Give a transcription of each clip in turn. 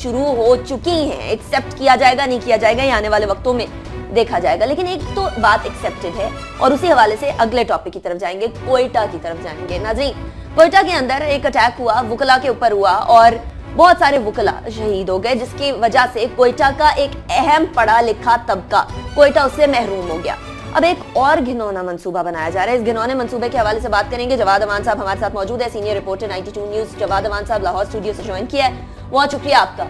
शुरू हो चुकी हैं। एक्सेप्ट किया जाएगा नहीं किया जाएगा ये आने वाले वक्तों में देखा जाएगा, लेकिन एक तो बात एक्सेप्टेड है और उसी हवाले से अगले टॉपिक की तरफ जाएंगे, कोयटा की तरफ जाएंगे। नाज़रीन, कोयटा के अंदर एक अटैक हुआ, वुकला के ऊपर हुआ और बहुत सारे वुकला शहीद हो गए, जिसकी वजह से कोयटा का एक अहम पढ़ा लिखा तबका कोयटा उससे महरूम हो गया। अब एक और घिनौना मंसूबा बनाया जा रहा है। इस घिनौने मंसूबे के हवाले से बात करेंगे। जवाद अमान साहब हमारे साथ मौजूद है, सीनियर रिपोर्टर 92 न्यूज। जवाद अमान साहब लाहौर स्टूडियो से ज्वाइन किया है, बहुत शुक्रिया आपका।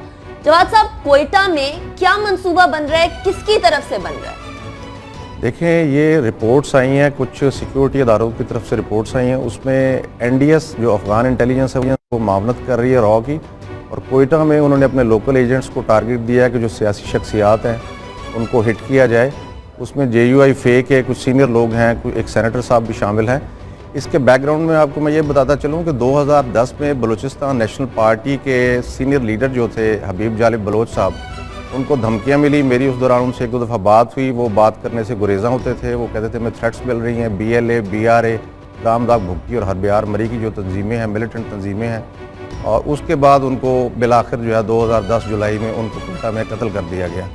जवाद साहब, कोयटा में क्या मंसूबा बन रहा है, किसकी तरफ से बन रहा है? देखें, ये रिपोर्ट्स आई हैं, कुछ सिक्योरिटी अदारों की तरफ से रिपोर्ट्स आई हैं, उसमें NDS जो अफगान इंटेलिजेंस है वो मामलत कर रही है रॉ की, और कोयटा में उन्होंने अपने लोकल एजेंट्स को टारगेट दिया है कि जो सियासी शख्सियात हैं उनको हिट किया जाए। उसमें JUI फेक है, कुछ सीनियर लोग हैं, कुछ एक सेनेटर साहब भी शामिल हैं। इसके बैकग्राउंड में आपको मैं ये बताता चलूँ कि 2010 में बलूचिस्तान नेशनल पार्टी के सीनियर लीडर जो थे हबीब जालिब बलोच साहब, उनको धमकियाँ मिली। मेरी उस दौरान उनसे एक दो दफ़ा बात हुई, वो बात करने से गुरेज़ा होते थे। वो कहते थे मैं थ्रेट्स मिल रही हैं, BLA, BRA, रामदाग भुगती और हरबियार मरी की जो तंजीमें हैं, मिलिटेंट तंजीमें हैं, और उसके बाद उनको बिलाखिर जो है 2010 जुलाई में उनको कोयटा में कत्ल कर दिया गया।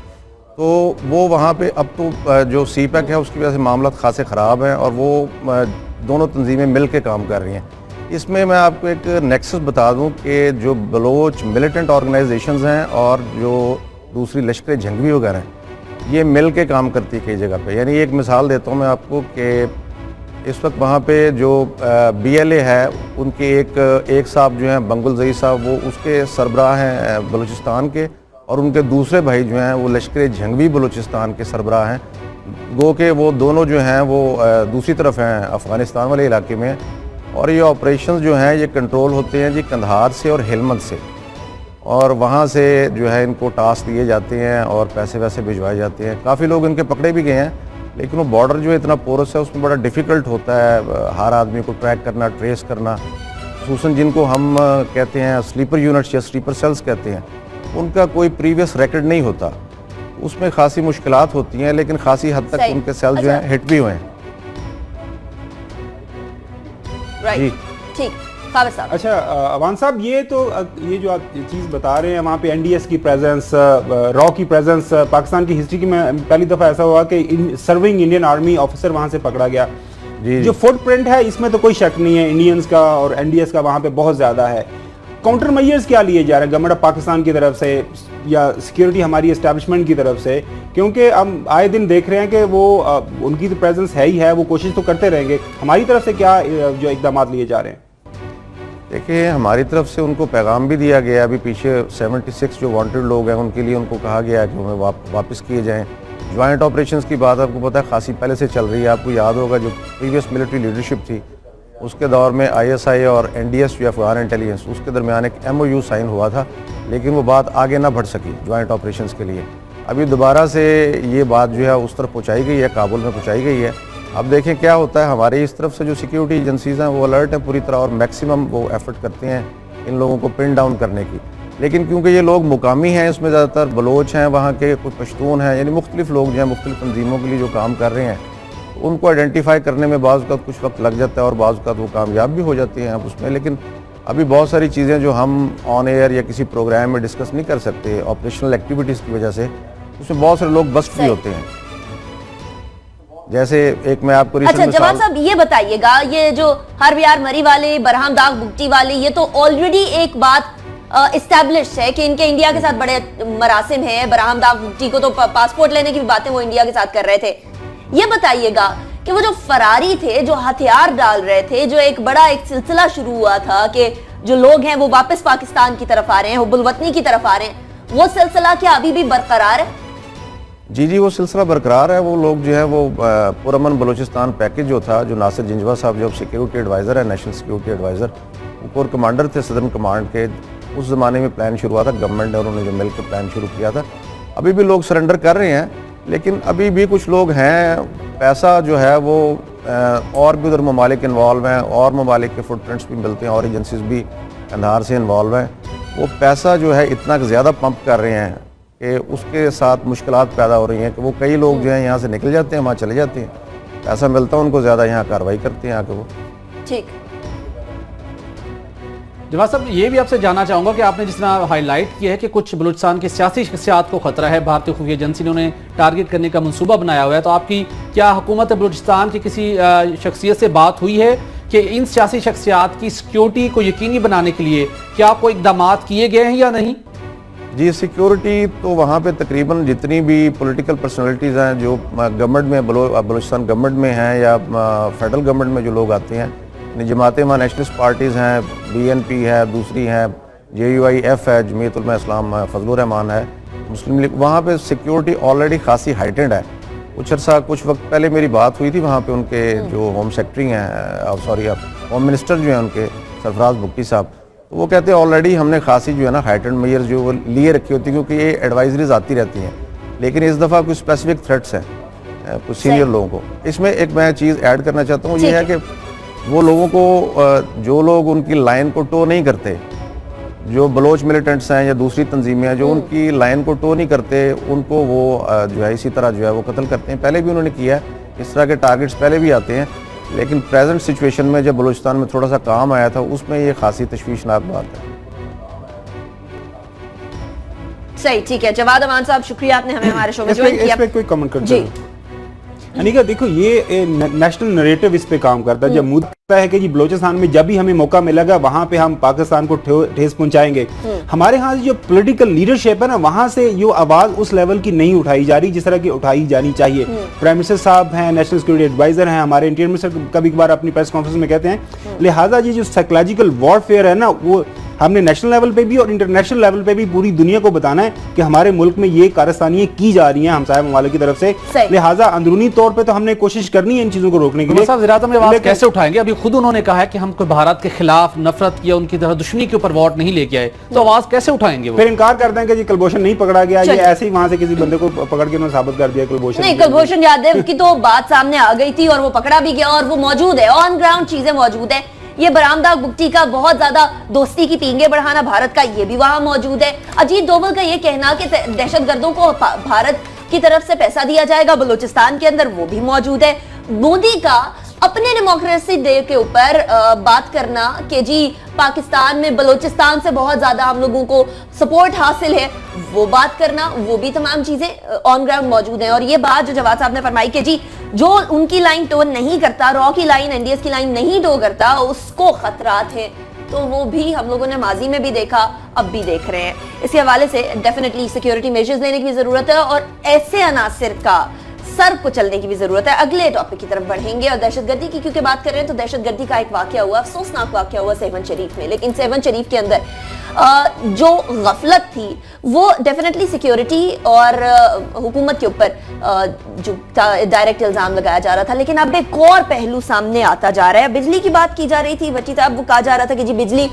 तो वो वहाँ पे अब तो जो CPAC है उसकी वजह से मामला खासे ख़राब हैं और वो दोनों तंजीमें मिल के काम कर रही हैं। इसमें मैं आपको एक नेक्सस बता दूं कि जो बलोच मिलिटेंट ऑर्गेनाइजेशंस हैं और जो दूसरी लश्कर जंगवी वगैरह हैं, ये मिल के काम करती है कई जगह पे। यानी एक मिसाल देता हूँ मैं आपको कि इस वक्त वहाँ पे जो BLA है उनके एक साहब जो हैं बंगुल जई साहब, वो उसके सरबराह हैं बलूचिस्तान के, और उनके दूसरे भाई जो हैं वो लश्कर जंगवी बलूचिस्तान के सरबराह हैं। गो के वो दोनों जो हैं वो दूसरी तरफ हैं अफ़गानिस्तान वाले इलाके में, और ये ऑपरेशंस जो हैं ये कंट्रोल होते हैं जी कंधार से और हेलमंद से, और वहाँ से जो है इनको टास्क दिए जाते हैं और पैसे वैसे भिजवाए जाते हैं। काफ़ी लोग इनके पकड़े भी गए हैं, लेकिन वो बॉर्डर जो है इतना पोरस है, उसमें बड़ा डिफ़िकल्ट होता है हर आदमी को ट्रैक करना, ट्रेस करना। खुसूसन जिनको हम कहते हैं स्लीपर यूनिट्स या स्लीपर सेल्स कहते हैं, उनका कोई प्रीवियस रिकॉर्ड नहीं होता, उसमें खासी मुश्किलात होती हैं, लेकिन खासी हद तक उनके सेल जो हैं हिट भी हुए हैं। राइट, ठीक। अच्छा अवान साहब, ये जो आप चीज़ बता रहे हैं, वहाँ पे NDS की प्रेजेंस, रॉ की प्रेजेंस, पाकिस्तान की हिस्ट्री की में पहली दफ़ा ऐसा हुआ कि सर्विंग इंडियन आर्मी ऑफिसर वहाँ से पकड़ा गया। जो फुटप्रिंट है इसमें तो कोई शक नहीं है, इंडियंस का और NDS का वहाँ पे बहुत ज़्यादा है। काउंटर मेजर्स क्या लिए जा रहे हैं गवर्नमेंट ऑफ पाकिस्तान की तरफ से या सिक्योरिटी हमारी एस्टैब्लिशमेंट की तरफ से? क्योंकि हम आए दिन देख रहे हैं कि वो उनकी तो प्रेजेंस है ही है, वो कोशिश तो करते रहेंगे। हमारी तरफ से क्या जो इकदाम लिए जा रहे हैं? देखिए, हमारी तरफ से उनको पैगाम भी दिया गया। अभी पीछे 76 जो वांटेड लोग हैं उनके लिए उनको कहा गया है कि उन्हें वापस किए जाएँ। ज्वाइंट ऑपरेशंस की बात आपको पता है खासी पहले से चल रही है। आपको याद होगा जो प्रीवियस मिलिट्री लीडरशिप थी उसके दौर में ISI और NDS जो अफगान इंटेलिजेंस, उसके दरमियान एक MOU साइन हुआ था, लेकिन वो बात आगे ना बढ़ सकी ज्वाइंट ऑपरेशंस के लिए। अभी दोबारा से ये बात जो है उस तरफ पहुँचाई गई है, काबुल में पहुँचाई गई है। अब देखें क्या होता है। हमारी इस तरफ से जो सिक्योरिटी एजेंसीज़ हैं वो अलर्ट हैं पूरी तरह और मैक्सिमम वो एफर्ट करते हैं इन लोगों को पिन डाउन करने की। लेकिन क्योंकि ये लोग मुकामी हैं, इसमें ज़्यादातर बलोच हैं, वहाँ के कुछ पश्तून हैं, यानी मुख्तलिफ लोग जो हैं मुख्तलिफ तंजीमों के लिए जो काम कर रहे हैं, उनको आइडेंटिफाई करने में बाज़ औक़ात कुछ वक्त लग जाता है और बाज़ औक़ात वो कामयाब भी हो जाते हैं उसमें। लेकिन अभी बहुत सारी चीज़ें जो हम ऑन एयर या किसी प्रोग्राम में डिस्कस नहीं कर सकते ऑपरेशनल एक्टिविटीज़ की वजह से, उसमें बहुत सारे लोग बस्ट भी होते हैं। जैसे एक मैं आपको अच्छा जवाब साहब ये बताइएगा, ये जो हरबियार मरी वाले, बरहम दाग भुगती वाले, ये तो ऑलरेडी एक बात इस्टेब्लिश्ड है कि इनके इंडिया के साथ बड़े मरासिम हैं। बरहम दाग भुगती को तो पासपोर्ट लेने की भी बातें वो इंडिया के साथ कर रहे थे। ये बताइएगा कि वो जो फरारी थे, जो हथियार डाल रहे थे, जो एक बड़ा एक सिलसिला शुरू हुआ था कि जो लोग हैं वो वापस पाकिस्तान की तरफ आ रहे हैं, हुब्बुल वतनी की तरफ आ रहे हैं, वो सिलसिला क्या अभी भी बरकरार है? जी, वो सिलसिला बरकरार है। वो लोग जो है वो पुरअमन बलूचिस्तान पैकेज जो था, जो नासिर जिंजवा साहब जो सिक्योरिटी एडवाइज़र है, नेशनल सिक्योरिटी एडवाइज़र, वो कोर कमांडर थे सदर्न कमांड के, उस ज़माने में प्लान शुरू हुआ था गवर्नमेंट ने, उन्होंने जो मिलकर प्लान शुरू किया था। अभी भी लोग सरेंडर कर रहे हैं, लेकिन अभी भी कुछ लोग हैं, पैसा जो है वो और भी उधर ममालिक इन्वॉल्व हैं, और ममालिक के फुटप्रिंट्स भी मिलते हैं और एजेंसीज भी कंधार से इन्वॉल्व हैं। वो पैसा जो है इतना ज़्यादा पंप कर रहे हैं कि उसके साथ मुश्किलात पैदा हो रही हैं कि वो कई लोग जो हैं यहाँ से निकल जाते हैं, वहाँ चले जाते हैं, पैसा मिलता है उनको ज़्यादा, यहाँ कार्रवाई करते हैं आके वो। ठीक, जवाब साहब, ये भी आपसे जानना चाहूंगा कि आपने जिस तरह हाईलाइट किया है कि कुछ बलूचिस्तान की सियासी शख्सियात को खतरा है, भारतीय खुफिया एजेंसी ने उन्हें टारगेट करने का मंसूबा बनाया हुआ है, तो आपकी क्या हुकूमत बलूचिस्तान की किसी शख्सियत से बात हुई है कि इन सियासी शख्सियात की सिक्योरिटी को यकीनी बनाने के लिए क्या कोई इकदाम किए गए हैं या नहीं? जी, सिक्योरिटी तो वहाँ पे तकरीबन जितनी भी पॉलिटिकल पर्सनालिटीज़ हैं जो गवर्नमेंट में बलूचिस्तान गवर्नमेंट में हैं या फेडरल गवर्नमेंट में जो लोग आते हैं, जमातें वहाँ नेशनलिस्ट पार्टीज़ हैं, BNP है, दूसरी हैं JUIF है, जमीयत उलमा इस्लाम, फजलुर रहमान है, मुस्लिम लीग, वहाँ पे सिक्योरिटी ऑलरेडी खासी हाइटेंड है। कुछ वक्त पहले मेरी बात हुई थी वहाँ पे उनके जो होम सेक्रेटरी हैं, होम मिनिस्टर जो हैं उनके, सरफराज भुट्टी साहब, तो वो कहते हैं ऑलरेडी हमने खासी जो है ना हाइटेंड मेजर्स जो वो लिए रखी होती, क्योंकि ये एडवाइजरीज आती रहती हैं, लेकिन इस दफ़ा कुछ स्पेसिफिक थ्रेट्स हैं कुछ सीनियर लोगों को। इसमें एक मैं चीज़ ऐड करना चाहता हूँ, ये है कि वो लोगों को, जो लोग उनकी लाइन को टो नहीं करते, जो बलोच मिलिटेंट्स हैं या दूसरी तंजीमें हैं जो उनकी लाइन को टो नहीं करते, उनको वो जो है इसी तरह जो है वो कत्ल करते हैं। पहले भी उन्होंने किया है, इस तरह के टारगेट्स पहले भी आते हैं, लेकिन प्रेजेंट सिचुएशन में जब बलूचिस्तान में थोड़ा सा काम आया था उसमें ये खासी तशवीशनाक बात है। सही, ठीक है। जवाद अमान साहब, शुक्रिया आपने हमें हमारे शो में ज्वाइन किया। इस पे कोई कमेंट करते जी। हैं? अनिका, देखो ये नेशनल नरेटिव इस पे काम करता है। जब मुद्दा है कि जी बलोचिस्तान में जब भी हमें मौका मिलेगा वहां पे हम पाकिस्तान को ठेस पहुंचाएंगे, हमारे यहाँ जो पॉलिटिकल लीडरशिप है ना, वहां से जो आवाज उस लेवल की नहीं उठाई जा रही जिस तरह की उठाई जानी चाहिए। प्राइम मिनिस्टर साहब हैं, नेशनल सिक्योरिटी एडवाइजर हैं, हमारे इंटीरियर मिनिस्टर कभी कभार अपनी प्रेस कॉन्फ्रेंस में कहते हैं। लिहाजा ये जो साइकोलॉजिकल वॉरफेयर है ना, वो हमने नेशनल लेवल पे भी और इंटरनेशनल लेवल पे भी पूरी दुनिया को बताना है कि हमारे मुल्क में ये कारस्तानियां की जा रही हैं हमसाया ममालिक की तरफ से। लिहाजा अंदरूनी तौर पे तो हमने कोशिश करनी है इन चीजों को रोकने के लिए। आवाज कैसे उठाएंगे? अभी खुद उन्होंने कहा है कि हम कोई भारत के खिलाफ नफरत या उनकी तरह दुश्मनी के ऊपर वोट नहीं लेके आए, तो आवाज कैसे उठाएंगे? फिर इनकार करते हैं कि जी कुलभूषण नहीं पकड़ा गया, ये ऐसे ही वहां से किसी बंदे को पकड़ के उन्होंने साबित कर दिया कुलभूषण नहीं। कुलभूषण यादव की तो बात सामने आ गई थी और वो पकड़ा भी गया और वो मौजूद है, ऑन ग्राउंड चीजें मौजूद है। ये बरामदाग बुगटी का बहुत ज्यादा दोस्ती की पींगे बढ़ाना भारत का, ये भी वहां मौजूद है। अजीत डोभाल का ये कहना कि दहशतगर्दों को भारत की तरफ से पैसा दिया जाएगा बलूचिस्तान के अंदर, वो भी मौजूद है। मोदी का अपने डेमोक्रेसी डे के ऊपर बात करना कि जी पाकिस्तान में बलूचिस्तान से बहुत ज्यादा हम लोगों को सपोर्ट हासिल है, वो बात करना, वो भी तमाम चीजें ऑन ग्राउंड मौजूद हैं। और ये बात जो जवाद साहब ने फरमाई कि जी जो उनकी लाइन टो नहीं करता, रॉ की लाइन, एनडीएस की लाइन नहीं टो करता, उसको खतरात है, तो वो भी हम लोगों ने माजी में भी देखा, अब भी देख रहे हैं। इसी हवाले से डेफिनेटली सिक्योरिटी मेजर्स लेने की भी जरूरत है और ऐसे अनासिर का सर कुचलने की भी जरूरत है। अगले टॉपिक की तरफ बढ़ेंगे और दहशतगर्दी की क्योंकि बात कर रहे हैं, तो दहशतगर्दी का एक वाकया हुआ, अफसोसनाक वाकया हुआ 7 शरीफ में। लेकिन 7 शरीफ के अंदर जो गफलत थी वो डेफिनेटली सिक्योरिटी और हुकूमत के ऊपर जो डायरेक्ट इल्जाम लगाया जा रहा था। लेकिन अब एक और पहलू सामने आता जा रहा है। बिजली की बात की जा रही थी, बच्ची साहब, वो कहा जा रहा था कि जी बिजली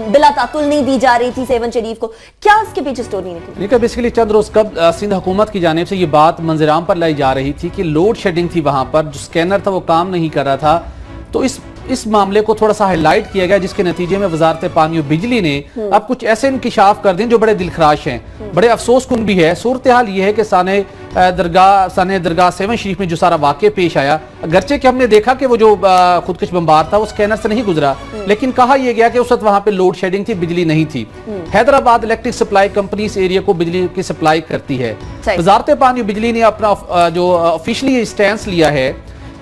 बिला तातुल नहीं दी जा रही थी 7 शरीफ को। क्या उसके पीछे स्टोरी निकली? बेसिकली चंद रोज कब सिंध हुकूमत की जानिब से ये बात मंजराम पर लाई जा रही थी कि लोड शेडिंग थी, वहां पर जो स्कैनर था वो काम नहीं कर रहा था। तो इस मामले को थोड़ा सा हाईलाइट किया गया, जिसके नतीजे में वजारत पानी और बिजली ने अब कुछ ऐसे इंकिशाफ कर दिए जो बड़े दिलखराश हैं, बड़े अफसोस कुन भी है। सूरत हाल ये है कि साने दरगाह 7 शरीफ में जो सारा वाक़या पेश आया, अगरचे कि हमने देखा कि वो जो खुदकुश बम्बार था वो स्कैनर से नहीं गुजरा, लेकिन कहा यह गया कि उस वक्त वहां पे लोड शेडिंग थी, बिजली नहीं थी। हैदराबाद इलेक्ट्रिक सप्लाई कंपनी इस एरिया को बिजली की सप्लाई करती है। वजारत पानी और बिजली ने अपना जो ऑफिशियली स्टैंस लिया है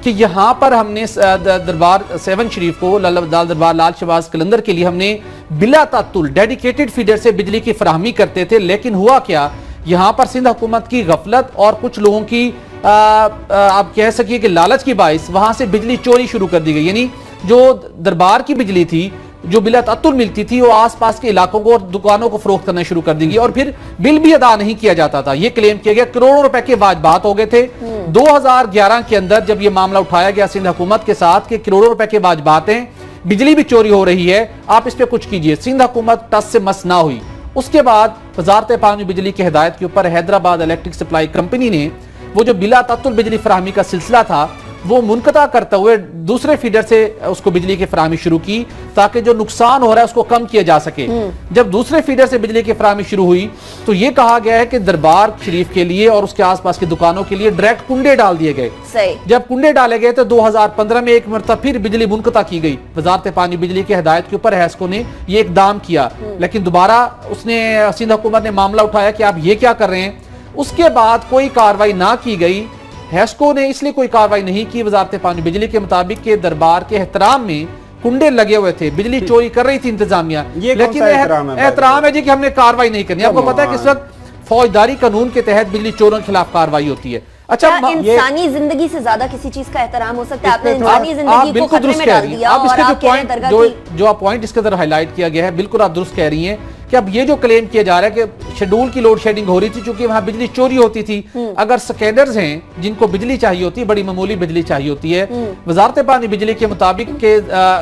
कि यहाँ पर हमने दरबार 7 शरीफ को दरबार लाल शहबाज कलंदर के लिए हमने बिला तातुल डेडिकेटेड फीडर से बिजली की फराहमी करते थे। लेकिन हुआ क्या, यहाँ पर सिंध हुकूमत की गफलत और कुछ लोगों की आप कह सकिए कि लालच की बाइस वहां से बिजली चोरी शुरू कर दी गई। यानी जो दरबार की बिजली थी, जो बिला तातुल मिलती थी, वो आसपास के इलाकों को और दुकानों को फरोख्त करना शुरू कर दी गई और फिर बिल भी अदा नहीं किया जाता था। यह क्लेम किया गया करोड़ों रुपए के वाजबात हो गए थे। 2011 के अंदर जब यह मामला उठाया गया सिंध हुकूमत के साथ कि करोड़ों रुपए के वाजबात हैं, बिजली भी चोरी हो रही है, आप इस पे कुछ कीजिए। सिंध हुकूमत टस से मस ना हुई। उसके बाद वजारत पानी बिजली की हिदायत के ऊपर हैदराबाद इलेक्ट्रिक सप्लाई कंपनी ने वो जो बिला तातुल बिजली फराहमी का सिलसिला था वो मुनक़ता करते हुए दूसरे फीडर से उसको बिजली की फराहमी शुरू की ताकि जो नुकसान हो रहा है उसको कम किया जा सके। जब दूसरे फीडर से बिजली की फराहमी शुरू हुई तो ये कहा गया है कि दरबार शरीफ के लिए और उसके आसपास की दुकानों के लिए डायरेक्ट कुंडे डाल दिए गए। सही। जब कुंडे डाले गए तो 2015 में एक मरतबा फिर बिजली मुनक़ता की गई। वजारत पानी बिजली की हिदायत के ऊपर हैस्को ने ये इकदाम किया, लेकिन दोबारा उसने सिंध हुकूमत ने मामला उठाया कि आप ये क्या कर रहे हैं। उसके बाद कोई कार्रवाई ना की गई। हैस्को ने इसलिए कोई कार्रवाई नहीं की, वजारत पानी बिजली के मुताबिक के दरबार के एहतराम में कुंडे लगे हुए थे, बिजली चोरी कर रही थी इंतजामिया, लेकिन एहतराम है जी कि हमने कार्रवाई नहीं करनी। आपको पता है कि इस वक्त फौजदारी कानून के तहत बिजली चोरों के खिलाफ कार्रवाई होती है। अच्छा, इंसानी जिंदगी से ज्यादा किसी चीज का एहतराम हो सकता है? आपने इंसानी जिंदगी को खतरे में डाल दिया। आप इसके जो पॉइंट जो आप पॉइंट इसके अंदर हाईलाइट किया गया है, बिल्कुल आप दुरुस्त कह रही हैं कि अब ये जो क्लेम किया जा रहा है कि शेड्यूल की लोड शेडिंग हो रही थी चूंकि वहां बिजली चोरी होती थी। अगर स्कैनर्स हैं जिनको बिजली चाहिए होती है, बड़ी मामूली बिजली चाहिए होती है, वजारत पानी बिजली के मुताबिक के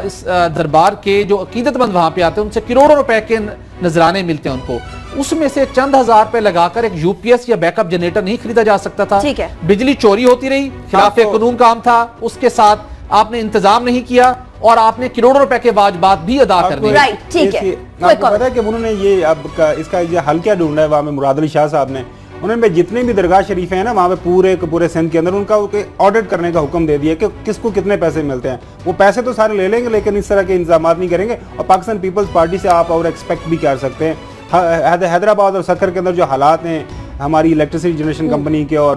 इस दरबार के जो अकीदतमंद वहां पे आते हैं उनसे करोड़ों रुपए के नजराने मिलते हैं उनको, उसमें से चंद हजार रुपए लगाकर एक यूपीएस या बैकअप जनरेटर नहीं खरीदा जा सकता था। ठीक है। बिजली चोरी होती रही, खिलाफ कानून काम था, उसके साथ आपने इंतजाम नहीं किया और आपने करोड़ों रुपए के वाजबात भी अदा कर दिए। राइट, ठीक है। आपको पता है कि उन्होंने ये अब इसका हल क्या ढूंढा है वहां में मुराद अली शाह साहब ने? उन्होंने जितने भी दरगाह शरीफ हैं ना वहाँ पे पूरे सिंध के अंदर उनका ऑडिट करने का हुक्म दे दिया कि किसको कितने पैसे मिलते हैं। वो पैसे तो सारे ले लेंगे लेकिन इस तरह के इंतजाम नहीं करेंगे। और पाकिस्तान पीपल्स पार्टी से आप और एक्सपेक्ट भी कर सकते हैं। हैदराबाद और सखर के अंदर जो हालात हैं हमारी इलेक्ट्रिसिटी जनरेशन कंपनी के और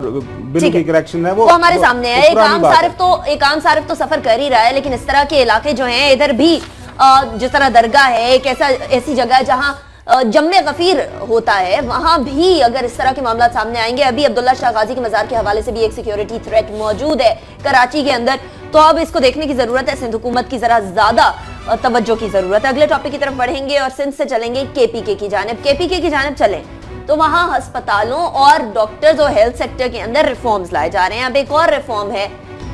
बिल की करेक्शन है वो हमारे सामने है। एक आम सारिफ तो सफर कर ही रहा है, लेकिन इस तरह के इलाके जो हैं इधर भी जिस तरह दरगाह है, एक ऐसी जगह है जहां जम्मे गफीर होता है, वहां भी अगर इस तरह के मामला सामने आएंगे। अभी अब्दुल्ला शाह गाजी के मजार के हवाले से भी एक सिक्योरिटी थ्रेट मौजूद है कराची के अंदर, तो अब इसको देखने की जरूरत है। सिंध हुकूमत की जरा ज्यादा तवज्जो की जरूरत है। अगले टॉपिक की तरफ बढ़ेंगे और सिंध से चलेंगे केपीके की जानिब। केपीके की जानिब चलें तो वहां अस्पतालों और डॉक्टर्स और हेल्थ सेक्टर के अंदर रिफॉर्म्स लाए जा रहे हैं। अब एक और रिफॉर्म है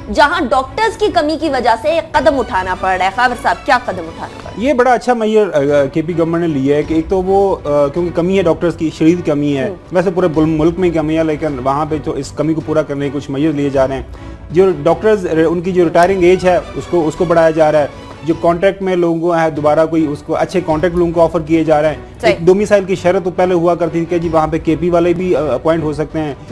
जहां डॉक्टर्स की कमी की वजह से कदम उठाना पड़ रहा है। खावर साहब, क्या कदम उठाना पड़ रहा है? ये बड़ा अच्छा मैयर केपी गवर्नमेंट ने लिया है कि एक तो वो क्योंकि कमी है डॉक्टर्स की, शदीद कमी है, वैसे पूरे मुल्क में कमी है, लेकिन वहाँ पे तो इस कमी को पूरा करने के कुछ मैयर लिए जा रहे हैं। जो डॉक्टर्स उनकी जो रिटायरिंग एज है उसको बढ़ाया जा रहा है। जो कॉन्ट्रैक्ट में लोगों है दोबारा कोई उसको अच्छे कॉन्ट्रैक्ट लोगों को ऑफर किए जा रहे हैं। एक डोमिसाइल की शर्त तो पहले हुआ करती थी कि जी वहाँ पे केपी वाले भी अपॉइंट हो सकते हैं।